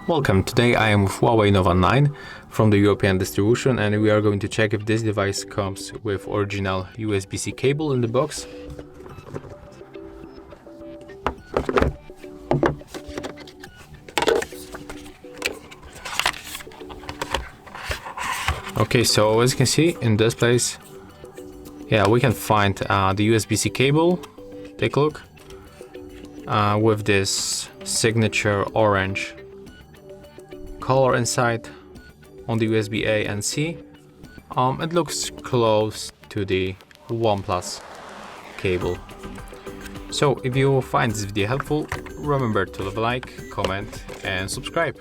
Welcome, today I am with Huawei Nova 9 from the European distribution, and we are going to check if this device comes with original USB-C cable in the box. Okay, so as you can see in this place, yeah, we can find the USB-C cable. Take a look with this signature orange color inside on the USB A and C. It looks close to the OnePlus cable. So if you find this video helpful, remember to leave a like, comment and subscribe.